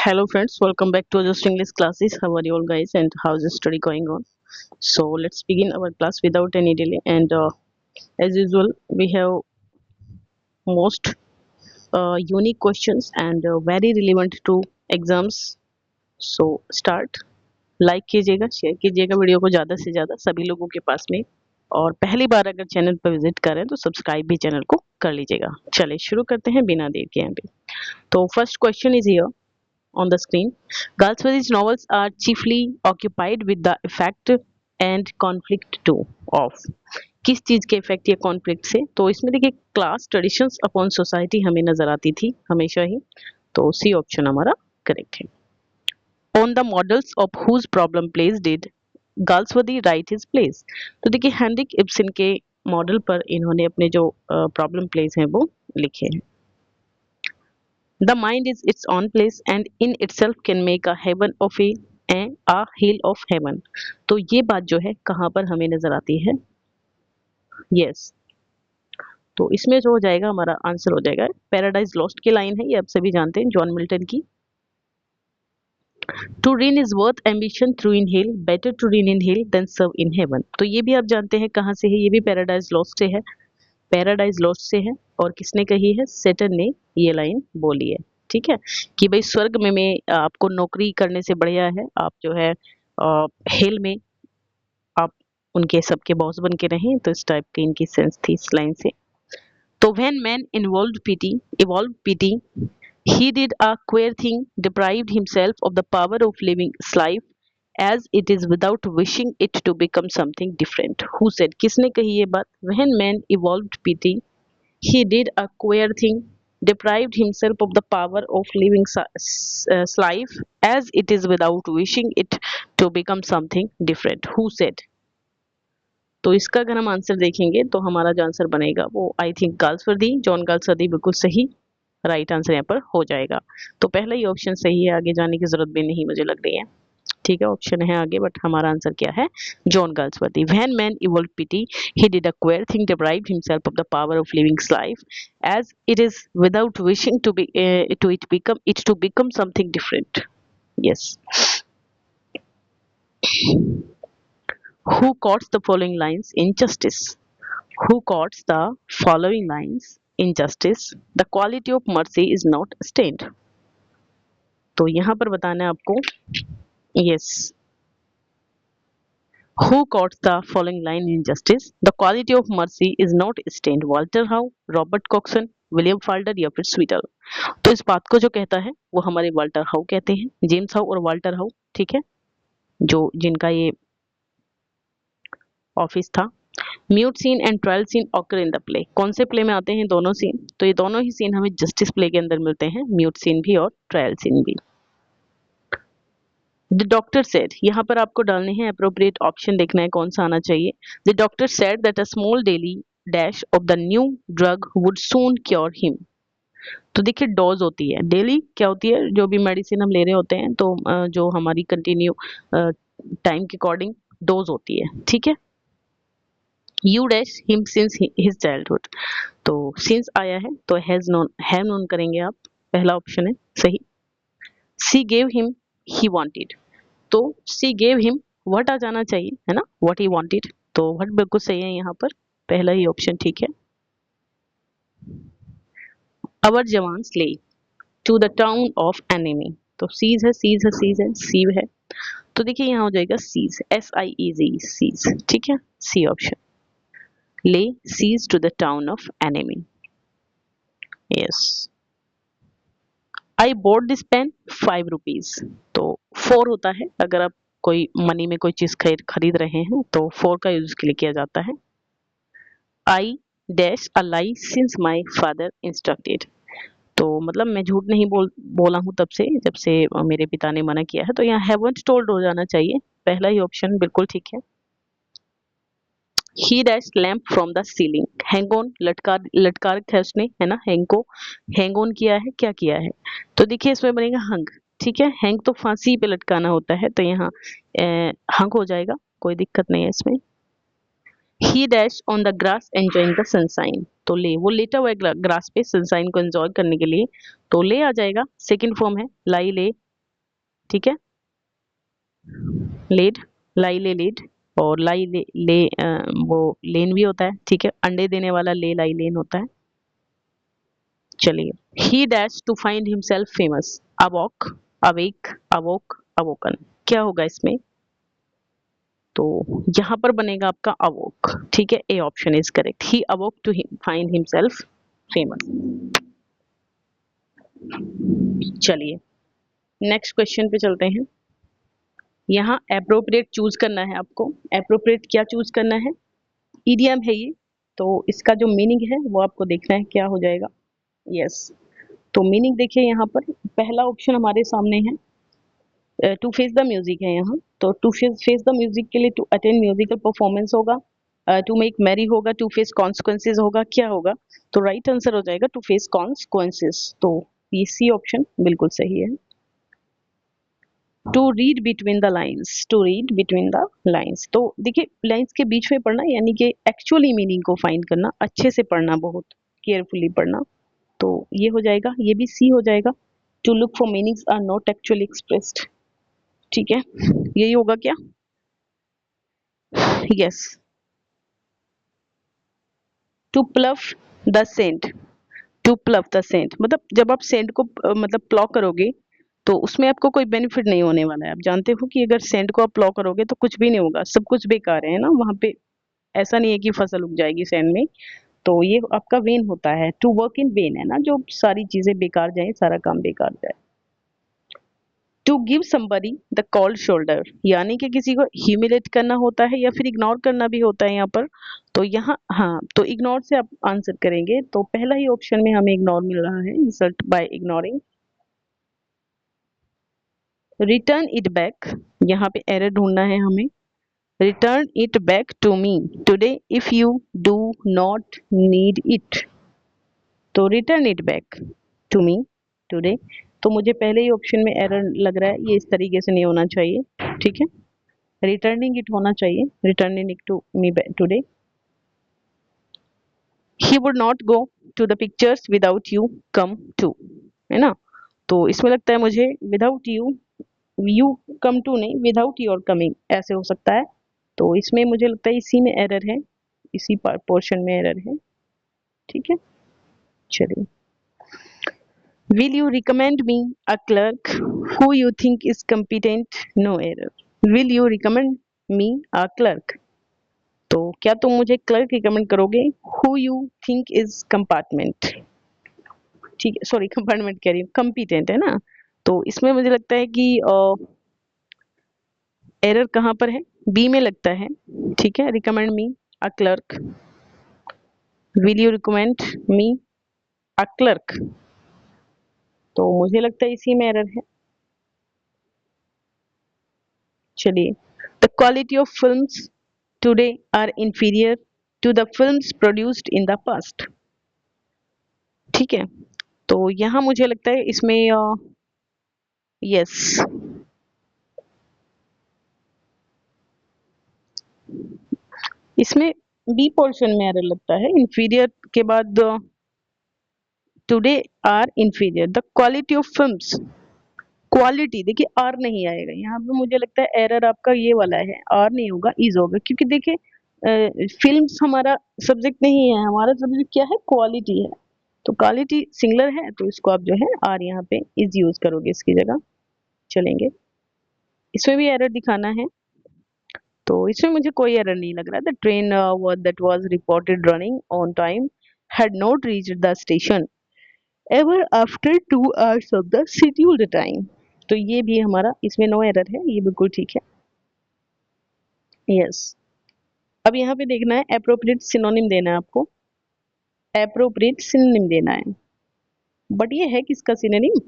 Hello friends, welcome back to Just English classes. How are you all guys and how's the study going on? So let's begin our class without any delay and as usual we have most unique questions and very relevant to exams. So start. Like कीजिएगा, share कीजिएगा video को ज़्यादा से ज़्यादा सभी लोगों के पास में और पहली बार अगर चैनल पर विजिट करें तो सब्सक्राइब भी चैनल को कर लीजिएगा। चलिए शुरू करते हैं बिना देर के यहाँ पे। तो first question is here on the screen. Galsworthy's novels are chiefly occupied with the effect and conflict too of किस चीज के इफेक्ट या कॉन्फ्लिक्ट से। तो इसमें देखिए क्लास ट्रेडिशंस अपॉन सोसाइटी हमें नजर आती थी हमेशा ही, तो सी ऑप्शन हमारा करेक्ट है। On the models of whose problem place did Galsworthy write his place. तो देखिए हेनरिक इब्सन के मॉडल पर इन्होंने अपने जो प्रॉब्लम प्लेस हैं वो लिखे हैं। The mind is its own place and in itself can make a heaven of a hill of heaven। तो ये बात जो है कहाँ पर हमें नजर आती है? यस, तो इसमें जो हो जाएगा हमारा आंसर हो जाएगा पैराडाइज लॉस्ट की लाइन है, ये आप सभी जानते हैं जॉन मिल्टन की। To reign is worth ambition through in hell, better to reign in hell than serve in heaven. तो ये भी आप जानते हैं कहाँ से है, ये भी पैराडाइज लॉस्ट से है, पैराडाइज लॉस्ट से है। और किसने कही है? सेटन ने ये लाइन बोली है, ठीक है, कि भाई स्वर्ग में आपको नौकरी करने से बढ़िया है आप जो है हेल में आप उनके सबके बॉस बन के रहें। तो इस टाइप की इनकी सेंस थी इस लाइन से। तो when man evolve PT he did a queer thing, deprived himself of the power of living his life as it is without wishing it to become something different। Who said? किसने कही ये बात? When man evolved pity, he did a queer thing, deprived himself of the power of living life as it is without wishing it to become something different। Who said? तो इसका अगर हम answer देखेंगे तो हमारा जो आंसर बनेगा वो I think Galsworthy, John Galsworthy बिल्कुल सही राइट आंसर यहाँ पर हो जाएगा। तो पहला ही ऑप्शन सही है, आगे जाने की जरूरत भी नहीं मुझे लग रही है, ठीक है, ऑप्शन है आगे, बट हमारा आंसर क्या है? John Galsworthy. When man evolve pity he did a queer thing, deprived himself of the power of living life as it is without wishing to become something different. Yes. Who quotes the following lines in Justice? Who quotes the following lines in Justice? The quality of mercy is not stained। तो यहाँ पर बताना है आपको। Yes, who quotes the following line in Justice? The quality of mercy is not stained। Walter how, Robert Coxon, William Falder या फिर स्वीटल। तो इस बात को जो कहता है वो हमारे वाल्टर हाउ कहते हैं, जेम्स हाउ और वाल्टर हाउ, ठीक है, जो जिनका ये ऑफिस था। Mute scene and trial scene occur in the play. कौन से प्ले में आते हैं दोनों सीन? तो ये दोनों ही सीन हमें जस्टिस प्ले के अंदर मिलते हैं, म्यूट सीन भी और ट्रायल सीन भी। द डॉक्टर सेड, यहाँ पर आपको डालने हैं अप्रोप्रिएट ऑप्शन, देखना है कौन सा आना चाहिए। The doctor said that a small daily dash of the new drug would soon cure him. तो देखिए डोज होती है, डेली क्या होती है, जो भी मेडिसिन हम ले रहे होते हैं तो जो हमारी कंटिन्यू टाइम के अकॉर्डिंग डोज होती है, ठीक है। You dash him since his childhood, तो सिंस आया है तो हैज नोन, हैव नोन करेंगे आप, पहला ऑप्शन है सही। सी गेव हिम ही वांटेड, तो सी गेव हिम व्हाट आ जाना चाहिए, है ना, व्हाट ही वांटेड, तो व्हाट बिल्कुल सही है यहाँ पर, पहला ही ऑप्शन ठीक है। Our jawans lay to the town of enemy, तो सीज है, सीज है, सीज है, सीव है, तो देखिए यहाँ हो जाएगा सीज, SIEZ, सीज, ठीक है, C option. Lay siege to the town of enemy. Yes. I bought this pen 5 rupees, तो 4 होता है अगर आप कोई मनी में कोई चीज खरीद रहे हैं तो 4 का यूज के लिए किया जाता है। I dash a lie since my father instructed, तो मतलब मैं झूठ नहीं बोला हूँ तब से जब से मेरे पिता ने मना किया है, तो यहाँ हैवंट टोल्ड हो जाना चाहिए, पहला ही ऑप्शन बिल्कुल ठीक है। ही dash lamp from the ceiling, hang on लटका रखा है उसने, है ना, हैंग को हैंग ऑन किया है, क्या किया है, तो देखिए इसमें बनेगा हंग, ठीक है, हैंग तो फांसी पे लटकाना होता है, तो यहाँ हंग हो जाएगा, कोई दिक्कत नहीं है इसमें। He dash on the grass enjoying the sunshine, तो ले वो लेटा हुआ है ग्रास पे सनसाइन को एंजॉय करने के लिए, तो ले आ जाएगा, सेकंड फॉर्म है लाई ले, ठीक है, लेड, लाई ले लेड, और लाई ले, वो लेन भी होता है, ठीक है, अंडे देने वाला ले लाई लेन होता है। चलिए, he dash to find himself famous, awoke, awake, awoke, awoken, क्या होगा इसमें? तो यहाँ पर बनेगा आपका अवोक, ठीक है, A option is correct, he awoke to find himself famous. चलिए नेक्स्ट क्वेश्चन पे चलते हैं। यहाँ एप्रोप्रिएट चूज करना है आपको। एप्रोप्रिएट क्या चूज करना है? इडियम है ये, तो इसका जो मीनिंग है वो आपको देखना है क्या हो जाएगा। यस, तो मीनिंग देखिए यहाँ पर पहला ऑप्शन हमारे सामने है, टू फेस द म्यूजिक है यहाँ, तो टू फेस द म्यूजिक के लिए टू अटेंड म्यूजिकल परफॉर्मेंस होगा, टू मेक मैरी होगा, टू फेस कॉन्सिक्वेंसेज होगा, क्या होगा? तो राइट आंसर हो जाएगा टू फेस कॉन्सिक्वेंसेज, तो ये सी ऑप्शन बिल्कुल सही है। To read between the lines, to read between the lines, तो देखिए लाइन्स के बीच में पढ़ना यानी कि एक्चुअली मीनिंग को फाइंड करना, अच्छे से पढ़ना, बहुत केयरफुली पढ़ना, तो ये हो जाएगा, ये भी सी हो जाएगा। To look for meanings are not actually expressed, ठीक है, यही होगा क्या? Yes, to plough the sand, to plough the sand मतलब जब आप सेंट को मतलब प्लॉ करोगे तो उसमें आपको कोई बेनिफिट नहीं होने वाला है। आप जानते हो कि अगर सेंट को आप प्लॉ करोगे तो कुछ भी नहीं होगा, सब कुछ बेकार है ना वहाँ पे, ऐसा नहीं है कि फसल उग जाएगी सेंट में। तो ये आपका वेन होता है, टू वर्क इन वेन है ना, जो सारी चीजें बेकार जाए, सारा काम बेकार जाए। To give somebody the cold shoulder, यानी कि किसी को ह्यूमिलेट करना होता है या फिर इग्नोर करना भी होता है यहाँ पर, तो यहाँ हाँ, तो इग्नोर से आप आंसर करेंगे, तो पहला ही ऑप्शन में हमें इग्नोर मिल रहा है, insult by ignoring. Return it back, यहाँ पे एरर ढूंढना है हमें, return it back to me today if you do not need it, तो return it back to me today, तो मुझे पहले ही ऑप्शन में एरर लग रहा है, ये इस तरीके से नहीं होना चाहिए, ठीक है, रिटर्निंग इट होना चाहिए, returning it to me today. He would not go to the pictures without you come to, है ना, तो इसमें लगता है मुझे without you, you come to नहीं, विदाउट योर कमिंग ऐसे हो सकता है, तो इसमें मुझे लगता है इसी में एरर है, इसी पोर्शन में एरर है, ठीक है। चलिए, will you recommend me a clerk who you think is competent? No error, will you recommend me a clerk, तो क्या तुम मुझे क्लर्क रिकमेंड करोगे, who you think is compartment, ठीक है, सॉरी कंपार्टमेंट कह रही हूँ, कंपिटेंट है ना, तो इसमें मुझे लगता है कि एरर कहाँ पर है, बी में लगता है, ठीक है, recommend me a clerk, will you recommend me a clerk, तो मुझे लगता है इसी में एरर है। चलिए, the quality of films today are inferior to the films produced in the past, ठीक है, तो यहाँ मुझे लगता है इसमें यस, इसमें बी पोर्शन में एरर लगता है, इंफीरियर के बाद today are inferior the quality of films, quality देखिए आर नहीं आएगा यहाँ पे, मुझे लगता है एरर आपका ये वाला है, आर नहीं होगा, इज होगा, क्योंकि देखिए फिल्म्स हमारा सब्जेक्ट नहीं है, हमारा सब्जेक्ट क्या है, क्वालिटी है, तो क्वालिटी सिंगुलर है, तो इसको आप जो है आर यहाँ पे इज यूज करोगे इसकी जगह। चलेंगे, इसमें भी एरर दिखाना है, तो इसमें मुझे कोई एरर नहीं लग रहा, the train that was reported running on time had not reached the station ever after 2 hours of the scheduled time, तो ये भी हमारा इसमें नो एरर है, ये बिल्कुल ठीक है। यस, अब यहाँ पे देखना है एप्रोप्रिएट सिनोनिम देना है आपको, एप्रोप्रिएट सिनोनिम देना है, बट ये है किसका सिनोनिम,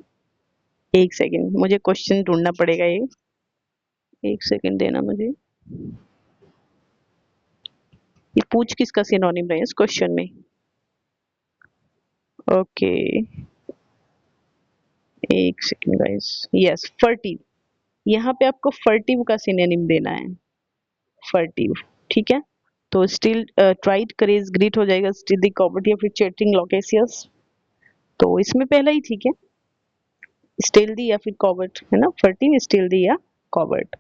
एक सेकेंड मुझे क्वेश्चन ढूंढना पड़ेगा, ये एक सेकेंड देना मुझे, ये पूछ किसका सिनोनिम रहे इस क्वेश्चन में। ओके, एक सेकेंड गाइस, यस फर्टिव, यहाँ पे आपको फर्टिव का सिनोनिम देना है, फर्टिव, ठीक है, तो स्टिल ट्राइड करेज ग्रीट हो जाएगा, still the property of chatting loquacious, तो इसमें पहला ही ठीक है। स्टेल्दी या फिर कॉवर्ट, है ना, फर्टिव, स्टेल्दी या कॉवर्ट।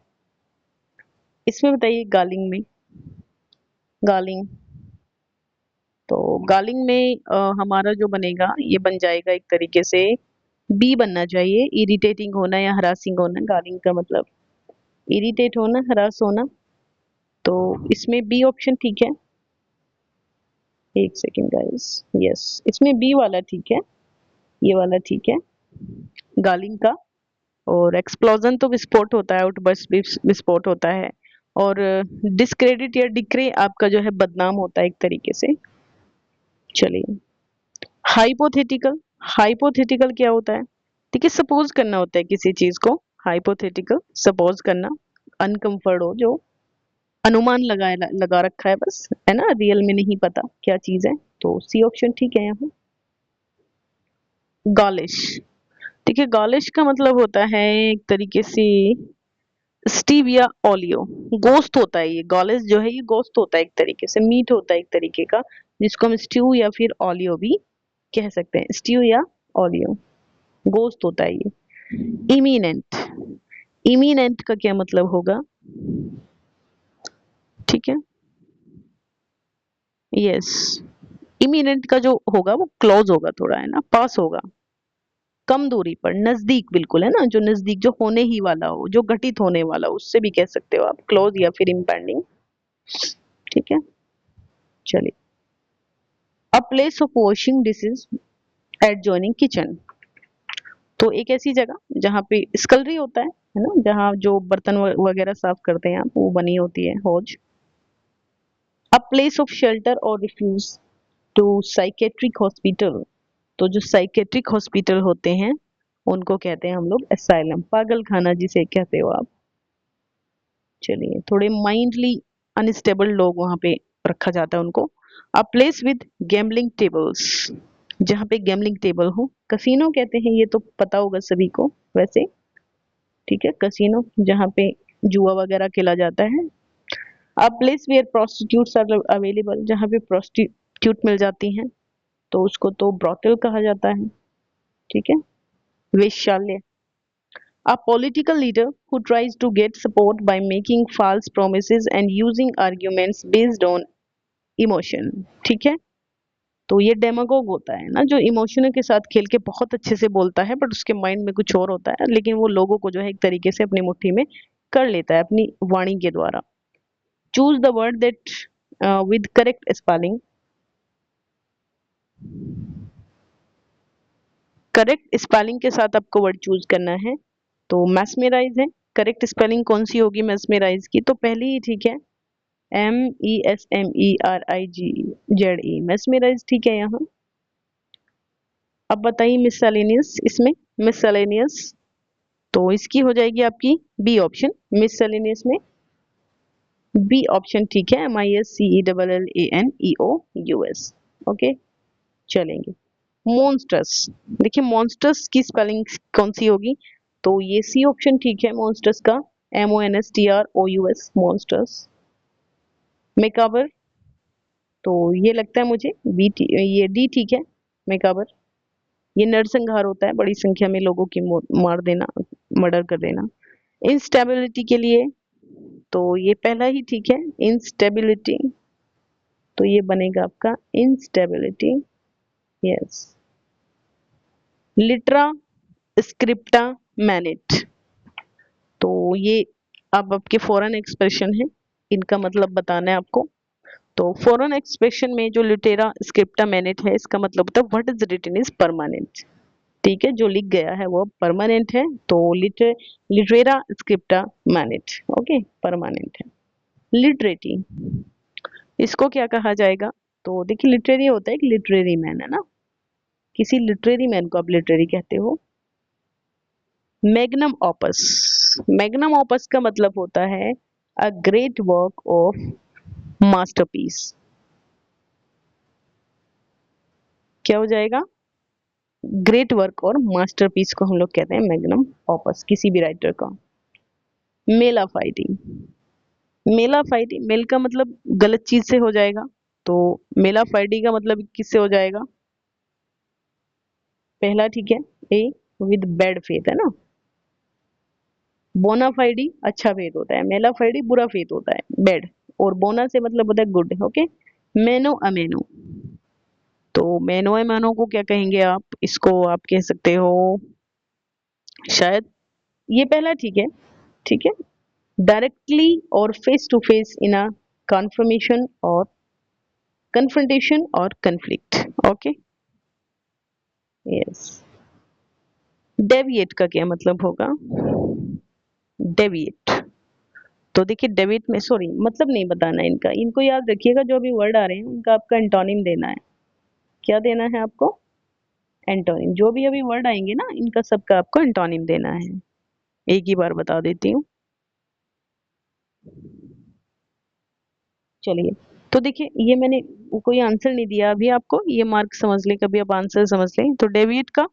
इसमें बताइए गालिंग में, गालिंग, तो गालिंग में हमारा जो बनेगा ये बन जाएगा एक तरीके से बी बनना चाहिए, इरिटेटिंग होना या हरासिंग होना। गालिंग का मतलब इरिटेट होना, हरास होना, तो इसमें बी ऑप्शन ठीक है। एक सेकेंड गाइस, यस, इसमें बी वाला ठीक है, ये वाला ठीक है गालिंग का। और एक्सप्लोजन तो विस्फोट होता है, आउटबर्स्ट विस्फोट होता है। और डिस्क्रेडिट या डिक्रे आपका जो है बदनाम होता है एक तरीके से। चलिए, हाइपोथेटिकल, हाइपोथेटिकल क्या होता है? ठीक है, सपोज करना होता है किसी चीज को, हाइपोथेटिकल सपोज करना, अनकंफर्ट हो, जो अनुमान लगा रखा है बस, है ना, रियल में नहीं पता क्या चीज है, तो सी ऑप्शन ठीक है यहाँ। गॉलिश, ठीक है, गॉलिश का मतलब होता है एक तरीके से स्टीविया ओलियो, गोश्त होता है ये, गॉलिश जो है ये गोश्त होता है एक तरीके से, मीट होता है एक तरीके का, जिसको हम स्ट्यू या फिर ओलियो भी कह सकते हैं, स्ट्यू या ओलियो, गोश्त होता है ये। इमीनेंट, इमीनेंट का क्या मतलब होगा? ठीक है, यस, इमीनेंट का जो होगा वो क्लोज होगा थोड़ा, है ना, पास होगा, कम दूरी पर, नजदीक बिल्कुल, है ना, जो नजदीक, जो होने ही वाला हो, जो घटित होने वाला हो, उससे भी कह सकते हो आप क्लोज या फिर इम्पेंडिंग। ठीक है, चलिए, a place of washing dishes adjoining kitchen, तो एक ऐसी जगह जहाँ पे स्कलरी होता है ना, जहाँ जो बर्तन वगैरह साफ करते हैं आप, वो बनी होती है हौज। अ प्लेस ऑफ शेल्टर और रिफ्यूज टू साइकेट्रिक हॉस्पिटल, तो जो साइकेट्रिक हॉस्पिटल होते हैं उनको कहते हैं हम लोग एसाइलम, पागल खाना जिसे कहते हो आप। चलिए, थोड़े माइंडली अनस्टेबल लोग वहां पे रखा जाता है उनको। A place with gambling tables, जहाँ पे गैम्बलिंग टेबल हो, कसिनो कहते हैं, ये तो पता होगा सभी को वैसे। ठीक है, कसिनो जहाँ पे जुआ वगैरह खेला जाता है। A place where prostitutes are available, जहाँ पे प्रोस्टिट्यूट मिल जाती हैं, तो उसको तो ब्रॉटल कहा जाता है। ठीक है, वेश्यालय। A political leader who tries to get support by making false promises and using arguments based on emotion। ठीक है, तो ये डेमागोग होता है ना, जो इमोशनों के साथ खेल के बहुत अच्छे से बोलता है, बट उसके माइंड में कुछ और होता है, लेकिन वो लोगों को जो है एक तरीके से अपनी मुट्ठी में कर लेता है अपनी वाणी के द्वारा। Choose the word that with correct spelling, correct spelling के साथ आपको वर्ड चूज करना है। तो मैस्मेराइज है, करेक्ट स्पेलिंग कौन सी होगी मैस्मेराइज की? तो पहली ही ठीक है, MESMERIGZE, मैस्मेराइज, ठीक है यहाँ। अब बताइए मिससेलेनियस, इसमें मिससेलेनियस, तो इसकी हो जाएगी आपकी बी ऑप्शन, मिससेलेनियस में बी ऑप्शन ठीक है, MISCELLANEOUS। ओके, चलेंगे। मॉन्स्टर्स, देखिए मॉन्स्टर्स की स्पेलिंग कौन सी होगी? तो ये सी ऑप्शन ठीक है, मॉन्स्टर्स का, MONSTROUS, मॉन्स्टर्स। मेकाबर, तो ये लगता है मुझे बी, ये डी ठीक है, मेकाबर, ये नरसंहार होता है, बड़ी संख्या में लोगों की मार देना, मर्डर कर देना। इंस्टेबिलिटी के लिए, तो ये पहला ही ठीक है, इंस्टेबिलिटी, तो ये बनेगा आपका इंस्टेबिलिटी, यस। लिट्रा स्क्रिप्टा मैनिट, तो ये अब आपके फॉरेन एक्सप्रेशन है, इनका मतलब बताना है आपको। तो फॉरेन एक्सप्रेशन में जो लिटेरा स्क्रिप्टा मैनिट है, इसका मतलब होता है what is written is permanent. ठीक है, जो लिख गया है वो परमानेंट है, तो लिटरेरा स्क्रिप्टा मैनिट, ओके, परमानेंट है। लिटरेटी, इसको क्या कहा जाएगा? तो देखिए लिटरेरी होता है एक लिटरेरी मैन, है ना, किसी लिटरेरी मैन को आप लिटरेरी कहते हो। मैग्नम ऑपस, मैग्नम ऑपस का मतलब होता है a great work of masterpiece. क्या हो जाएगा? ग्रेट वर्क और मास्टरपीस को हम लोग कहते हैं मैग्नम ऑपस, किसी भी राइटर का। मेला फाइटिंग, मेला फाइटिंग, मेल का मतलब गलत चीज से हो जाएगा, तो मेला फाइटिंग का मतलब किससे हो जाएगा? पहला ठीक है, ए। विद बैड फेथ, है ना। बोनाफाइडी अच्छा फेथ होता है, मेलाफाइडी बुरा फेथ होता है, बैड। और बोना से मतलब होता है गुड, ओके। मेनो अमेनो, तो मेनो अमेनो को क्या कहेंगे आप, इसको आप कह सकते हो शायद, ये पहला ठीक है, ठीक है। डायरेक्टली और face to face in a confirmation और कन्फ्रंटेशन और कन्फ्लिक्ट, ओके। यस। डेविएट का क्या मतलब होगा, डेविएट, तो देखिए डेविएट में, सॉरी मतलब नहीं बताना है इनका, इनको याद रखिएगा, जो भी वर्ड आ रहे हैं उनका आपका एंटोनिम देना है। क्या देना है आपको, एंटोनिम। जो भी अभी वर्ड आएंगे ना, इनका सबका आपको एंटोनिम देना है। एक ही बार बता देती हूँ। चलिए, तो देखिए ये मैंने कोई आंसर नहीं दिया अभी आपको, ये मार्क समझ लें, कभी आप आंसर समझ लें। तो डेविएट का,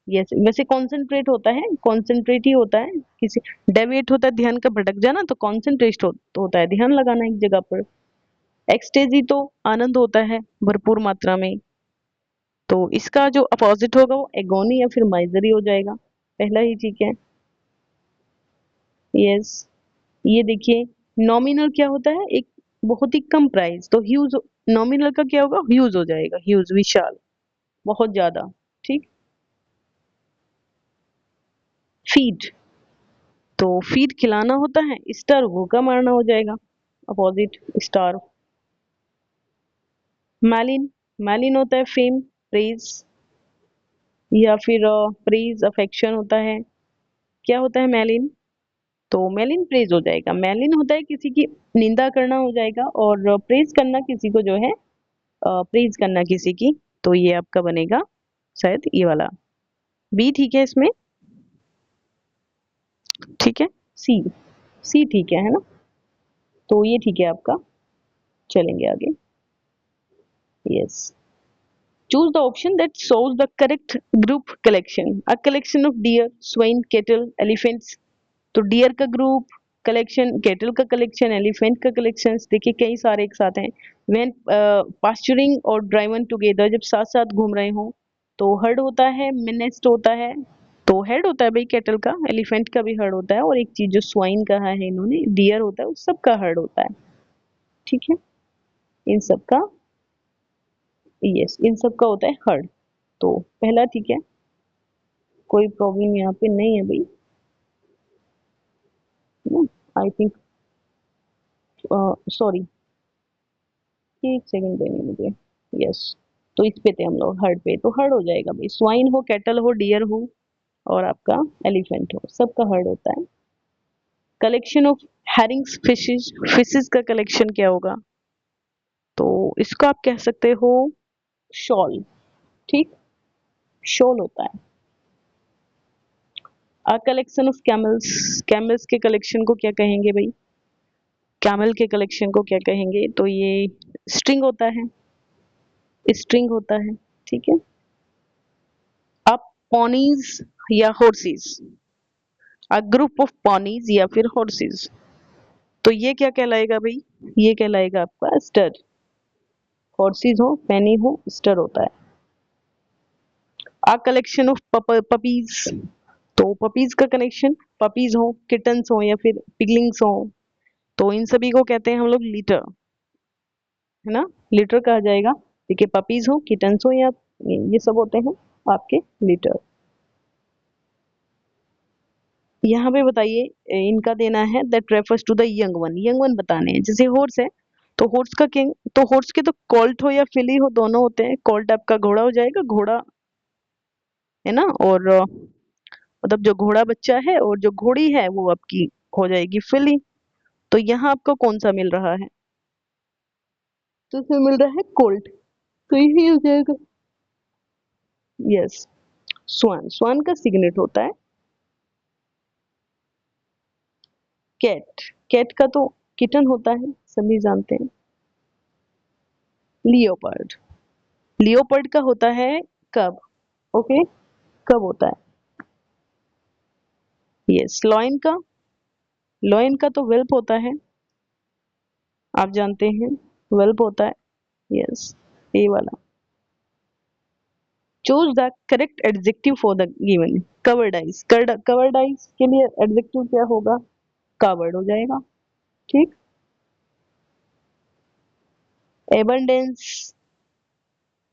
यस, वैसे कॉन्सेंट्रेट होता है, कॉन्सेंट्रेट ही होता है किसी, डेविएट होता है ध्यान का भटक जाना, तो कॉन्सेंट्रेट होता है ध्यान लगाना एक जगह पर। एक्सटेजी तो आनंद होता है भरपूर मात्रा में, तो इसका जो अपोजिट होगा वो एगोनी या फिर माइजरी हो जाएगा, पहला ही ठीक है। यस। ये देखिए, नॉमिनल क्या होता है, एक बहुत ही कम प्राइस, तो ह्यूज, नॉमिनल का क्या होगा, ह्यूज हो जाएगा, ह्यूज विशाल, बहुत ज्यादा, ठीक। फीड, तो फीड खिलाना होता है, स्टार भूखा मारना हो जाएगा, अपोजिट स्टार। मैलिन, मैलिन होता है फेम, प्रेज, या फिर प्रेज अफेक्शन होता है। क्या होता है मैलिन, तो मैलिन प्रेज हो जाएगा, मैलिन होता है किसी की निंदा करना हो जाएगा, और प्रेज करना किसी को जो है, प्रेज करना किसी की, तो ये आपका बनेगा शायद ये वाला, बी ठीक है इसमें, ठीक है। सी, सी ठीक है ना, तो ये ठीक है आपका। चलेंगे आगे। Yes. Choose the option that shows the correct group collection, a collection of deer, swine, cattle, elephants। तो डियर का ग्रुप कलेक्शन, कैटल का कलेक्शन, एलिफेंट का कलेक्शन, देखिए कई सारे एक साथ हैं। व्हेन पास्चरिंग और ड्राइवन टुगेदर, जब साथ साथ घूम रहे हो, तो हर्ड होता है, मिनेस्ट होता है, तो हेड होता है भाई कैटल का, एलिफेंट का भी हर्ड होता है, और एक चीज जो स्वाइन कहा है इन्होंने, डियर होता है, उस सब का हर्ड होता है, ठीक है। इन सब का, यस, इन सब का होता है हर्ड, तो पहला ठीक है, कोई प्रॉब्लम यहाँ पे नहीं है भाई, आई थिंक, सॉरी, एक सेकंड देंगे मुझे। यस, तो इस पे थे हम लोग, हर्ड पे, तो हर्ड हो जाएगा भाई, स्वाइन हो, कैटल हो, डियर हो, और आपका एलिफेंट हो, सबका हर्ड होता है। कलेक्शन ऑफ हैरिंग्स, फिशेस, फिशेस का कलेक्शन क्या होगा, तो इसको आप कह सकते हो शॉल, ठीक, शॉल होता है। A collection of camels, camels के कलेक्शन को क्या कहेंगे भाई, कैमल के कलेक्शन को क्या कहेंगे, तो ये स्ट्रिंग होता है, स्ट्रिंग होता है, ठीक है। अब पॉनीज या हॉर्सेस, अ ग्रुप ऑफ पॉनीज या फिर हॉर्सेस, तो ये क्या कहलाएगा भाई, ये कहलाएगा आपका स्टर, हॉर्सेस हो, पैनी हो, स्टर होता है। अ कलेक्शन ऑफ पपीज, तो पपीज का कनेक्शन, पपीज हो, किटन्स हो, या फिर पिगलिंग्स हो, तो इन सभी को कहते हैं हम लोग लीटर, है ना, लीटर कहा जाएगा। देखिए पपीज हो, किटन्स हो, या ये सब होते हैं आपके लीटर। यहाँ पे बताइए, इनका देना है that refers to the young one, young one बताने हैं, जैसे हॉर्स है, तो हॉर्स का किंग, तो हॉर्स के तो कॉल्ट हो या फिली हो, दोनों होते हैं, कॉल्ट आपका घोड़ा हो जाएगा, घोड़ा, है ना, और मतलब जो घोड़ा बच्चा है, और जो घोड़ी है वो आपकी हो जाएगी फिली। तो यहाँ आपको कौन सा मिल रहा है, तो इसमें मिल रहा है कोल्ट, तो यही हो जाएगा। यस। स्वान, स्वान का सिग्नेट होता है कैट, कैट का तो किटन होता है, सभी जानते हैं। लियोपर्ड, लियोपर्ड का होता है कब, ओके, कब होता है। यस। लॉयन का, लॉयन का तो वेल्प होता है, आप जानते हैं, वेल्प होता है। यस, ये वाला। Choose the correct adjective for the given covered eyes. Covered eyes के लिए एडजेक्टिव क्या होगा? कवर्ड हो जाएगा। ठीक। एबंडेंस,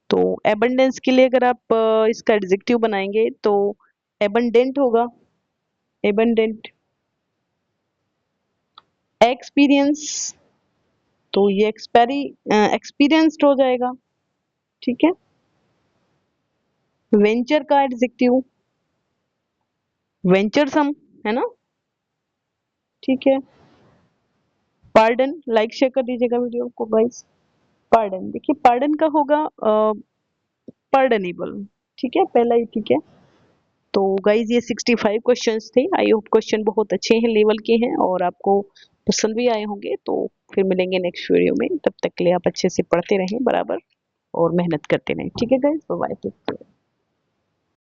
तो एबंडेंस के लिए अगर आप इसका एडजेक्टिव बनाएंगे तो एबंडेंट होगा, एबंडेंट। एक्सपीरियंस, तो ये एक्सपीरियंस्ड हो जाएगा। ठीक है। वेंचर का एडजेक्टिव वेंचरसम है ना। ठीक है। पार्डन, लाइक शेयर कर दीजिएगा वीडियो को गाइस। पार्डन, देखिए पार्डन का होगा पार्डनेबल। ठीक है, पहला ही ठीक है। तो गाइज ये 65 क्वेश्चंस थे। आई होप क्वेश्चन बहुत अच्छे हैं, लेवल के हैं और आपको पसंद भी आए होंगे। तो फिर मिलेंगे नेक्स्ट वीडियो में, तब तक के लिए आप अच्छे से पढ़ते रहें बराबर और मेहनत करते रहें। ठीक है गाइज, बाय बाय।